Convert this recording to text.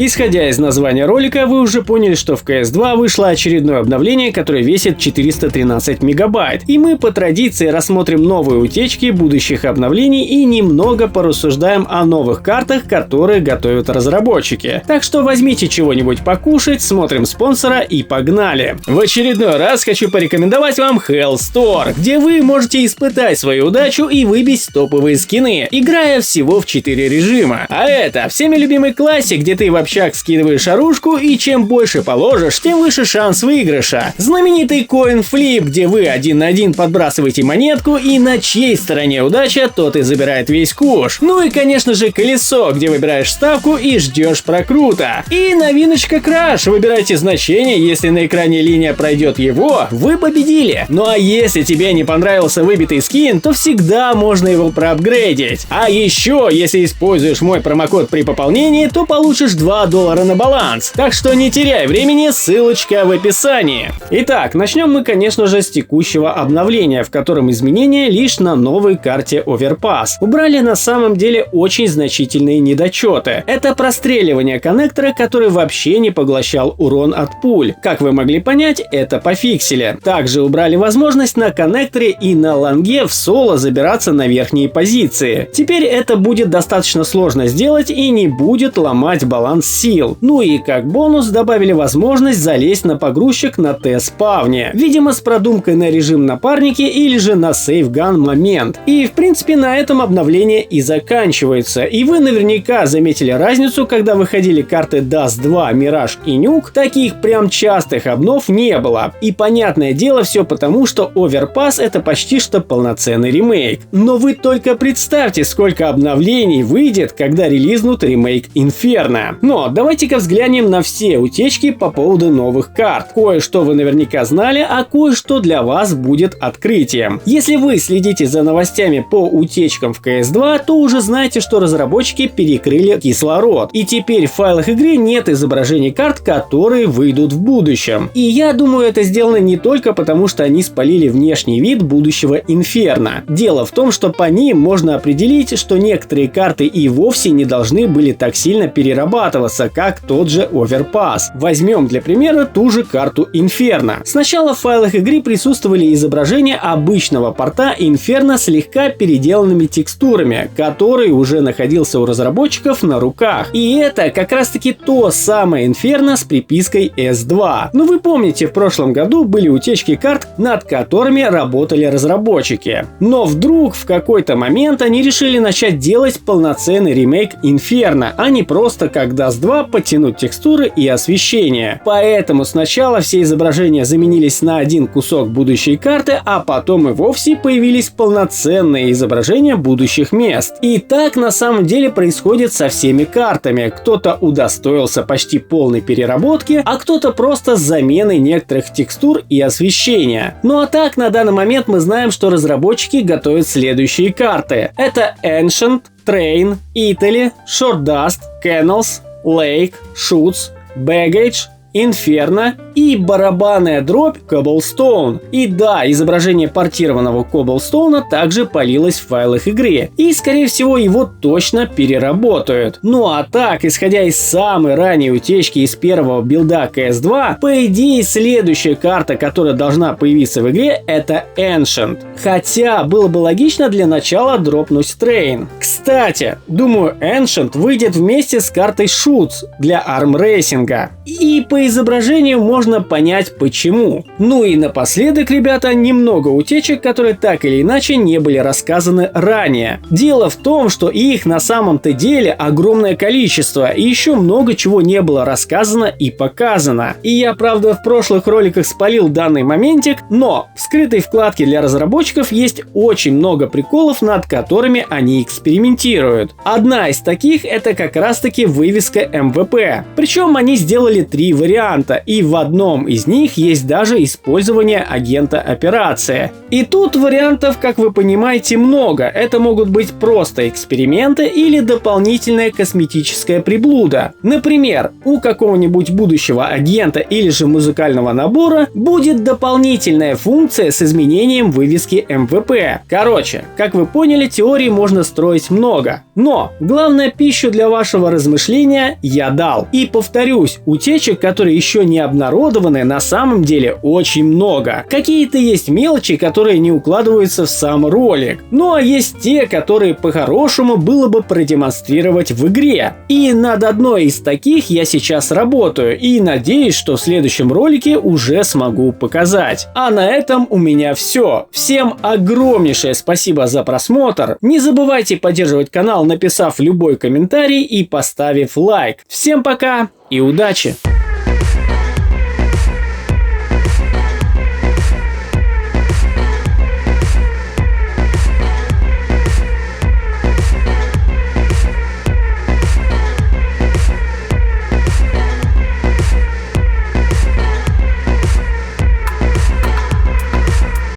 Исходя из названия ролика, вы уже поняли, что в CS2 вышло очередное обновление, которое весит 413 мегабайт. И мы по традиции рассмотрим новые утечки будущих обновлений и немного порассуждаем о новых картах, которые готовят разработчики. Так что возьмите чего-нибудь покушать, смотрим спонсора и погнали! В очередной раз хочу порекомендовать вам Hell Store, где вы можете испытать свою удачу и выбить топовые скины, играя всего в 4 режима. А это всеми любимый классик, где ты в общак скидываешь оружку, и чем больше положишь, тем выше шанс выигрыша. Знаменитый Coin Flip, где вы 1 на 1 подбрасываете монетку, и на чьей стороне удача, тот и забирает весь куш. Ну и конечно же колесо, где выбираешь ставку и ждешь прокрута. И новиночка Crash, выбирайте значение, если на экране линия пройдет его, вы победили. Ну а если тебе не понравился выбитый скин, то всегда можно его проапгрейдить. А еще, если используешь мой промокод при пополнении, то получишь $2 на баланс. Так что не теряй времени, ссылочка в описании. Итак, начнем мы, конечно же, с текущего обновления, в котором изменения лишь на новой карте Overpass. Убрали на самом деле очень значительные недочеты. Это простреливание коннектора, который вообще не поглощал урон от пуль. Как вы могли понять, это пофиксили. Также убрали возможность на коннекторе и на лонге в соло забираться на верхние позиции. Теперь это будет достаточно сложно сделать и не будет ломать баланс сил. Ну и как бонус добавили возможность залезть на погрузчик на Т-спавне. Видимо, с продумкой на режим напарники или же на сейфган момент. И в принципе на этом обновление и заканчивается. И вы наверняка заметили разницу, когда выходили карты Dust 2, Mirage и Nuke. Таких прям частых обнов не было. И понятное дело все потому, что Overpass это почти что полноценный ремейк. Но вы только представьте, сколько обновлений выйдет, когда релизнут ремейк Inferno. Но давайте-ка взглянем на все утечки по поводу новых карт. Кое-что вы наверняка знали, а кое-что для вас будет открытием. Если вы следите за новостями по утечкам в CS2, то уже знаете, что разработчики перекрыли кислород. И теперь в файлах игры нет изображений карт, которые выйдут в будущем. И я думаю, это сделано не только потому, что они спалили внешний вид будущего Inferno. Дело в том, что по ним можно определить, что некоторые карты и вовсе не должны были так сильно перерабатываться, как тот же Overpass. Возьмем для примера ту же карту Inferno. Сначала в файлах игры присутствовали изображения обычного порта Inferno с слегка переделанными текстурами, который уже находился у разработчиков на руках. И это как раз таки то самое Inferno с припиской S2. Ну вы помните, в прошлом году были утечки карт, над которыми работали разработчики. Но вдруг в какой-то момент они решили начать делать полноценный ремейк Inferno, а не просто как Dust 2 подтянуть текстуры и освещение. Поэтому сначала все изображения заменились на один кусок будущей карты, а потом и вовсе появились полноценные изображения будущих мест. И так на самом деле происходит со всеми картами. Кто-то удостоился почти полной переработки, а кто-то просто с заменой некоторых текстур и освещения. Ну а так на данный момент мы знаем, что разработчики готовят следующие карты. Это Ancient, Train, Italy, Short Dust, Canals, Lake, Shoots, Baggage, Inferno и барабанная дробь Cobblestone. И да, изображение портированного Cobblestone также палилось в файлах игры. И скорее всего его точно переработают. Ну а так, исходя из самой ранней утечки из первого билда CS2, по идее следующая карта, которая должна появиться в игре, это Ancient. Хотя было бы логично для начала дропнуть Train. Кстати, думаю, Ancient выйдет вместе с картой Shoots для армрейсинга. И по изображению можно понять почему. Ну и напоследок, ребята, немного утечек, которые так или иначе не были рассказаны ранее. Дело в том, что их на самом-то деле огромное количество, и еще много чего не было рассказано и показано. И я, правда, в прошлых роликах спалил данный моментик, но в скрытой вкладке для разработчиков есть очень много приколов, над которыми они экспериментируют. Одна из таких это как раз таки вывеска МВП. Причем они сделали 3 варианта. варианта, и в одном из них есть даже использование агента операции. И тут вариантов, как вы понимаете, много. Это могут быть просто эксперименты или дополнительная косметическая приблуда. Например, у какого-нибудь будущего агента или же музыкального набора будет дополнительная функция с изменением вывески МВП. Короче, как вы поняли, теорий можно строить много. Но главную пищу для вашего размышления я дал. И повторюсь, утечек, которые еще не обнародованы, на самом деле очень много. Какие-то есть мелочи, которые не укладываются в сам ролик. Ну а есть те, которые по-хорошему было бы продемонстрировать в игре. И над одной из таких я сейчас работаю и надеюсь, что в следующем ролике уже смогу показать. А на этом у меня все. Всем огромнейшее спасибо за просмотр. Не забывайте поддерживать канал, написав любой комментарий и поставив лайк. Всем пока и удачи!